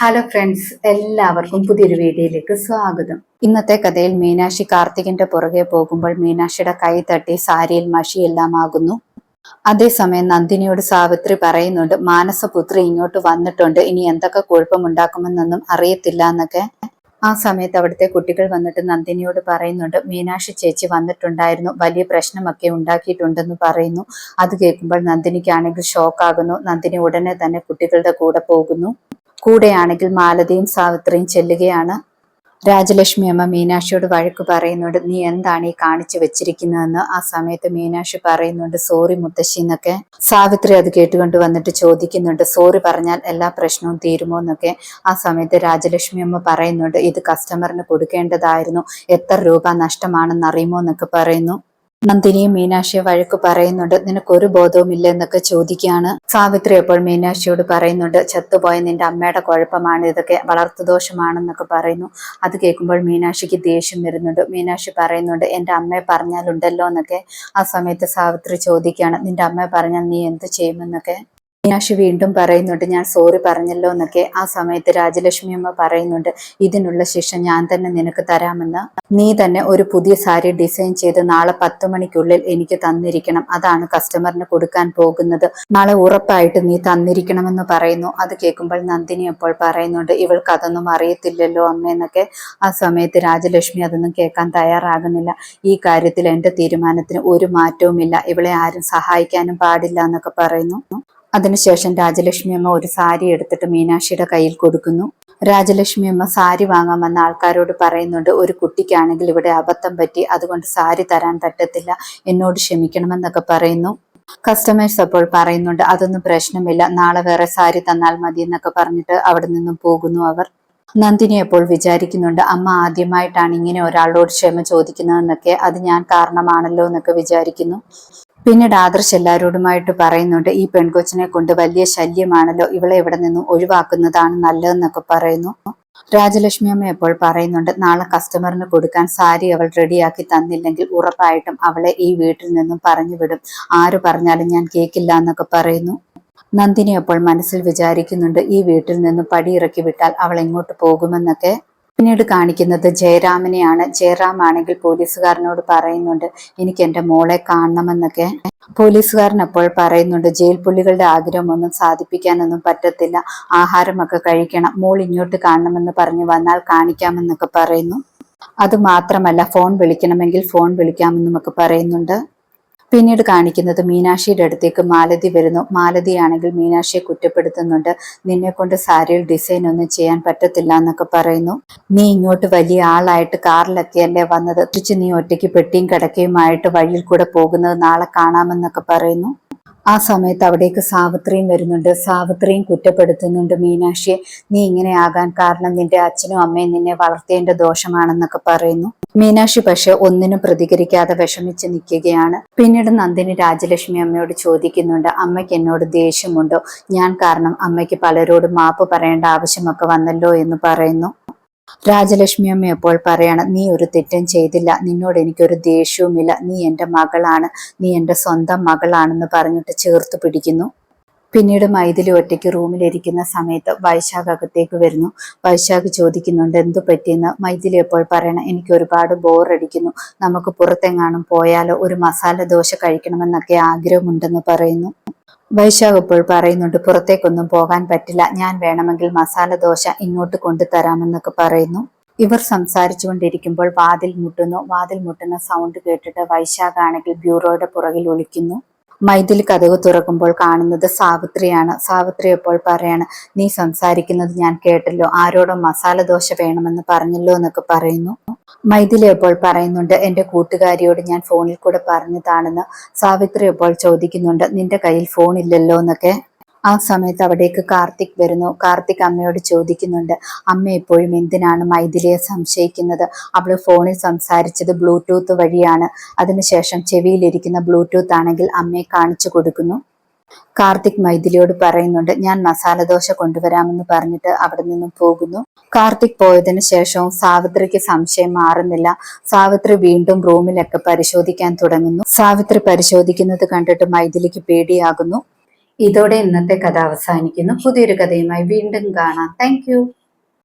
Hello friends, എല്ലാവർക്കും പുതിയൊരു വീഡിയോയിലേക്ക് സ്വാഗതം. ഇന്നത്തെ കഥയിൽ മീനാക്ഷി കാർത്തികിന്റെ പുറകെ പോകുമ്പോൾ മീനാക്ഷിയുടെ കൈ തട്ടി സാരിയിൽ മഷിയെല്ലാം ആകുന്നു. അതേസമയം നന്ദിനിയോട് സാവിത്രി പറയുന്നുണ്ട്, മാനസപുത്രി ഇങ്ങോട്ട് വന്നിട്ടുണ്ട്, ഇനി എന്തൊക്കെ കുഴപ്പമുണ്ടാക്കുമെന്നൊന്നും അറിയത്തില്ല എന്നൊക്കെ. ആ സമയത്ത് അവിടുത്തെ കുട്ടികൾ വന്നിട്ട് നന്ദിനിയോട് പറയുന്നുണ്ട്, മീനാക്ഷി ചേച്ചി വന്നിട്ടുണ്ടായിരുന്നു, വലിയ പ്രശ്നമൊക്കെ ഉണ്ടാക്കിയിട്ടുണ്ടെന്ന് പറയുന്നു. അത് കേൾക്കുമ്പോൾ നന്ദിനിക്കാണെങ്കിൽ ഷോക്കാകുന്നു. നന്ദിനി ഉടനെ തന്നെ കുട്ടികളുടെ കൂടെ പോകുന്നു. കൂടെയാണെങ്കിൽ മാലതിയും സാവിത്രിയും ചെല്ലുകയാണ്. രാജലക്ഷ്മി അമ്മ മീനാക്ഷിയോട് വഴക്ക് പറയുന്നുണ്ട്, നീ എന്താണ് ഈ കാണിച്ചു വെച്ചിരിക്കുന്നതെന്ന്. ആ സമയത്ത് മീനാക്ഷി പറയുന്നുണ്ട്, സോറി മുത്തശ്ശി എന്നൊക്കെ. സാവിത്രി അത് കേട്ടുകൊണ്ട് വന്നിട്ട് ചോദിക്കുന്നുണ്ട്, സോറി പറഞ്ഞാൽ എല്ലാ പ്രശ്നവും തീരുമോ എന്നൊക്കെ. ആ സമയത്ത് രാജലക്ഷ്മി അമ്മ പറയുന്നുണ്ട്, ഇത് കസ്റ്റമറിന് കൊടുക്കേണ്ടതായിരുന്നു, എത്ര രൂപ നഷ്ടമാണെന്ന് അറിയുമോ എന്നൊക്കെ പറയുന്നു. നന്ദിനിയും മീനാക്ഷിയെ വഴക്ക് പറയുന്നുണ്ട്, നിനക്കൊരു ബോധവുമില്ല എന്നൊക്കെ ചോദിക്കുകയാണ്. സാവിത്രി അപ്പോൾ മീനാക്ഷിയോട് പറയുന്നുണ്ട്, ചത്തുപോയ നിന്റെ അമ്മയുടെ കുഴപ്പമാണ്, ഇതൊക്കെ വളർത്തുദോഷമാണെന്നൊക്കെ പറയുന്നു. അത് കേൾക്കുമ്പോൾ മീനാക്ഷിക്ക് ദേഷ്യം വരുന്നുണ്ട്. മീനാക്ഷി പറയുന്നുണ്ട്, എൻ്റെ അമ്മയെ പറഞ്ഞാലുണ്ടല്ലോ എന്നൊക്കെ. ആ സമയത്ത് സാവിത്രി ചോദിക്കുകയാണ്, നിന്റെ അമ്മയെ പറഞ്ഞാൽ നീ എന്ത് ചെയ്യുമെന്നൊക്കെ. മീനാക്ഷി വീണ്ടും പറയുന്നുണ്ട്, ഞാൻ സോറി പറഞ്ഞല്ലോ എന്നൊക്കെ. ആ സമയത്ത് രാജലക്ഷ്മി അമ്മ പറയുന്നുണ്ട്, ഇതിനുള്ള ശിക്ഷ ഞാൻ തന്നെ നിനക്ക് തരാമെന്ന്. നീ തന്നെ ഒരു പുതിയ സാരി ഡിസൈൻ ചെയ്ത് നാളെ 10 മണിക്കുള്ളിൽ എനിക്ക് തന്നിരിക്കണം, അതാണ് കസ്റ്റമറിന് കൊടുക്കാൻ പോകുന്നത്, നാളെ ഉറപ്പായിട്ട് നീ തന്നിരിക്കണമെന്ന് പറയുന്നു. അത് കേൾക്കുമ്പോൾ നന്ദിനി അപ്പോൾ പറയുന്നുണ്ട്, ഇവൾക്ക് അതൊന്നും അറിയത്തില്ലല്ലോ അമ്മയെന്നൊക്കെ. ആ സമയത്ത് രാജലക്ഷ്മി അതൊന്നും കേൾക്കാൻ തയ്യാറാകുന്നില്ല. ഈ കാര്യത്തിൽ എൻ്റെ തീരുമാനത്തിന് ഒരു മാറ്റവുമില്ല, ഇവളെ ആരും സഹായിക്കാനും പാടില്ല എന്നൊക്കെ പറയുന്നു. അതിനുശേഷം രാജലക്ഷ്മി അമ്മ ഒരു സാരി എടുത്തിട്ട് മീനാക്ഷിയുടെ കയ്യിൽ കൊടുക്കുന്നു. രാജലക്ഷ്മി അമ്മ സാരി വാങ്ങാൻ വന്ന ആൾക്കാരോട് പറയുന്നുണ്ട്, ഒരു കുട്ടിക്കാണെങ്കിൽ ഇവിടെ അബദ്ധം പറ്റി, അതുകൊണ്ട് സാരി തരാൻ പറ്റത്തില്ല, എന്നോട് ക്ഷമിക്കണമെന്നൊക്കെ പറയുന്നു. കസ്റ്റമേഴ്സ് അപ്പോൾ പറയുന്നുണ്ട്, അതൊന്നും പ്രശ്നമില്ല, നാളെ വേറെ സാരി തന്നാൽ മതി എന്നൊക്കെ പറഞ്ഞിട്ട് അവിടെ നിന്നും പോകുന്നു അവർ. നന്ദിനി അപ്പോൾ വിചാരിക്കുന്നുണ്ട്, അമ്മ ആദ്യമായിട്ടാണ് ഇങ്ങനെ ഒരാളോട് ക്ഷമ ചോദിക്കുന്നതെന്നൊക്കെ, അത് ഞാൻ കാരണമാണല്ലോ എന്നൊക്കെ വിചാരിക്കുന്നു. പിന്നീട് ആദർശ് എല്ലാവരോടുമായിട്ട് പറയുന്നുണ്ട്, ഈ പെൺകൊച്ചിനെ കൊണ്ട് വലിയ ശല്യമാണല്ലോ, ഇവളെ ഇവിടെ നിന്നും ഒഴിവാക്കുന്നതാണ് നല്ലതെന്നൊക്കെ പറയുന്നു. രാജലക്ഷ്മി അമ്മ എപ്പോൾ പറയുന്നുണ്ട്, നാളെ കസ്റ്റമറിന് കൊടുക്കാൻ സാരി അവൾ റെഡിയാക്കി തന്നില്ലെങ്കിൽ ഉറപ്പായിട്ടും അവളെ ഈ വീട്ടിൽ നിന്നും പറഞ്ഞു വിടും, ആര് പറഞ്ഞാലും ഞാൻ കേൾക്കില്ല എന്നൊക്കെ പറയുന്നു. നന്ദിനി അപ്പോൾ മനസ്സിൽ വിചാരിക്കുന്നുണ്ട്, ഈ വീട്ടിൽ നിന്നും പടിയിറക്കി വിട്ടാൽ അവൾ എങ്ങോട്ട് പോകുമെന്നൊക്കെ. പിന്നീട് കാണിക്കുന്നത് ജയറാമിനെയാണ്. ജയറാം ആണെങ്കിൽ പോലീസുകാരനോട് പറയുന്നുണ്ട്, എനിക്ക് എൻ്റെ മോളെ കാണണമെന്നൊക്കെ. പോലീസുകാരൻ അപ്പോൾ പറയുന്നുണ്ട്, ജയിൽ പുള്ളികളുടെ ആഗ്രഹമൊന്നും സാധിപ്പിക്കാനൊന്നും പറ്റത്തില്ല, ആഹാരമൊക്കെ കഴിക്കണം, മോൾ ഇങ്ങോട്ട് കാണണമെന്ന് പറഞ്ഞു വന്നാൽ കാണിക്കാമെന്നൊക്കെ പറയുന്നു. അത് മാത്രമല്ല, ഫോൺ വിളിക്കണമെങ്കിൽ ഫോൺ വിളിക്കാമെന്നുമൊക്കെ പറയുന്നുണ്ട്. പിന്നീട് കാണിക്കുന്നത് മീനാക്ഷിയുടെ അടുത്തേക്ക് മാലതി വരുന്നു. മാലതിയാണെങ്കിൽ മീനാക്ഷിയെ കുറ്റപ്പെടുത്തുന്നുണ്ട്, നിന്നെ കൊണ്ട് സാരിയിൽ ഡിസൈൻ ഒന്നും ചെയ്യാൻ പറ്റത്തില്ല എന്നൊക്കെ പറയുന്നു. നീ ഇങ്ങോട്ട് വലിയ ആളായിട്ട് കാറിലൊക്കെയല്ലേ വന്നത്, തിരിച്ച് നീ ഒറ്റയ്ക്ക് പെട്ടിയും കിടക്കയുമായിട്ട് വഴിയിൽ കൂടെ പോകുന്നത് നാളെ കാണാമെന്നൊക്കെ പറയുന്നു. ആ സമയത്ത് അവിടേക്ക് സാവിത്രിയും വരുന്നുണ്ട്. സാവിത്രിയും കുറ്റപ്പെടുത്തുന്നുണ്ട് മീനാക്ഷിയെ, നീ ഇങ്ങനെ ആകാൻ കാരണം നിന്റെ അച്ഛനും അമ്മയും നിന്നെ വളർത്തിയതിന്റെ ദോഷമാണെന്നൊക്കെ പറയുന്നു. മീനാക്ഷി പക്ഷെ ഒന്നിനും പ്രതികരിക്കാതെ വിഷമിച്ച് നിൽക്കുകയാണ്. പിന്നീട് നന്ദിനി രാജലക്ഷ്മി അമ്മയോട് ചോദിക്കുന്നുണ്ട്, അമ്മയ്ക്ക് എന്നോട് ദേഷ്യമുണ്ടോ, ഞാൻ കാരണം അമ്മയ്ക്ക് പലരോടും മാപ്പ് പറയേണ്ട ആവശ്യമൊക്കെ വന്നല്ലോ എന്ന് പറയുന്നു. രാജലക്ഷ്മി അമ്മ എപ്പോൾ പറയണം, നീ ഒരു തെറ്റും ചെയ്തില്ല, നിന്നോട് എനിക്കൊരു ദേഷ്യവുമില്ല, നീ എൻ്റെ മകളാണ്, നീ എൻ്റെ സ്വന്തം മകളാണെന്ന് പറഞ്ഞിട്ട് ചേർത്ത് പിടിക്കുന്നു. പിന്നീട് മൈഥിലി ഒറ്റയ്ക്ക് റൂമിലിരിക്കുന്ന സമയത്ത് വൈശാഖ് അകത്തേക്ക് വരുന്നു. വൈശാഖ് ചോദിക്കുന്നുണ്ട്, എന്തു പറ്റിയെന്ന്. മൈഥിലി എപ്പോൾ പറയണം, എനിക്ക് ഒരുപാട് ബോറടിക്കുന്നു, നമുക്ക് പുറത്തെങ്ങാനും പോയാലോ, ഒരു മസാല ദോശ കഴിക്കണമെന്നൊക്കെ ആഗ്രഹമുണ്ടെന്ന് പറയുന്നു. വൈശാഖ് ഇപ്പോൾ പറയുന്നുണ്ട്, പുറത്തേക്കൊന്നും പോകാൻ പറ്റില്ല, ഞാൻ വേണമെങ്കിൽ മസാല ദോശ ഇങ്ങോട്ട് കൊണ്ടുതരാമെന്നൊക്കെ പറയുന്നു. ഇവർ സംസാരിച്ചു കൊണ്ടിരിക്കുമ്പോൾ വാതിൽ മുട്ടുന്നു. വാതിൽ മുട്ടുന്ന സൗണ്ട് കേട്ടിട്ട് വൈശാഖ് ആണെങ്കിൽ ബ്യൂറോയുടെ പുറകിൽ ഒളിക്കുന്നു. മൈഥിലി കതക് തുറക്കുമ്പോൾ കാണുന്നത് സാവിത്രിയാണ്. സാവിത്രി എപ്പോൾ പറയാണ്, നീ സംസാരിക്കുന്നത് ഞാൻ കേട്ടല്ലോ, ആരോടോ മസാല ദോശ വേണമെന്ന് പറഞ്ഞല്ലോ എന്നൊക്കെ പറയുന്നു. മൈഥിലി എപ്പോൾ പറയുന്നുണ്ട്, എൻ്റെ കൂട്ടുകാരിയോട് ഞാൻ ഫോണിൽ കൂടെ പറഞ്ഞതാണെന്ന്. സാവിത്രി എപ്പോൾ ചോദിക്കുന്നുണ്ട്, നിന്റെ കയ്യിൽ ഫോൺ ഇല്ലല്ലോ എന്നൊക്കെ. ആ സമയത്ത് അവിടേക്ക് കാർത്തിക് വരുന്നു. കാർത്തിക് അമ്മയോട് ചോദിക്കുന്നുണ്ട്, അമ്മ എപ്പോഴും എന്തിനാണ് മൈഥിലിയെ സംശയിക്കുന്നത്, അവള് ഫോണിൽ സംസാരിച്ചത് ബ്ലൂടൂത്ത് വഴിയാണ്, അതിനുശേഷം ചെവിയിലിരിക്കുന്ന ബ്ലൂടൂത്ത് ആണെങ്കിൽ അമ്മയെ കാണിച്ചു കൊടുക്കുന്നു. കാർത്തിക് മൈഥിലിയോട് പറയുന്നുണ്ട്, ഞാൻ മസാല ദോശ കൊണ്ടുവരാമെന്ന് പറഞ്ഞിട്ട് അവിടെ നിന്നും പോകുന്നു. കാർത്തിക് പോയതിനു ശേഷവും സാവിത്രിക്ക് സംശയം മാറുന്നില്ല. സാവിത്രി വീണ്ടും റൂമിലൊക്കെ പരിശോധിക്കാൻ തുടങ്ങുന്നു. സാവിത്രി പരിശോധിക്കുന്നത് കണ്ടിട്ട് മൈഥിലിക്ക് പേടിയാകുന്നു. ഇതോടെ ഇന്നത്തെ കഥ അവസാനിക്കുന്നു. പുതിയൊരു കഥയുമായി വീണ്ടും കാണാം. താങ്ക്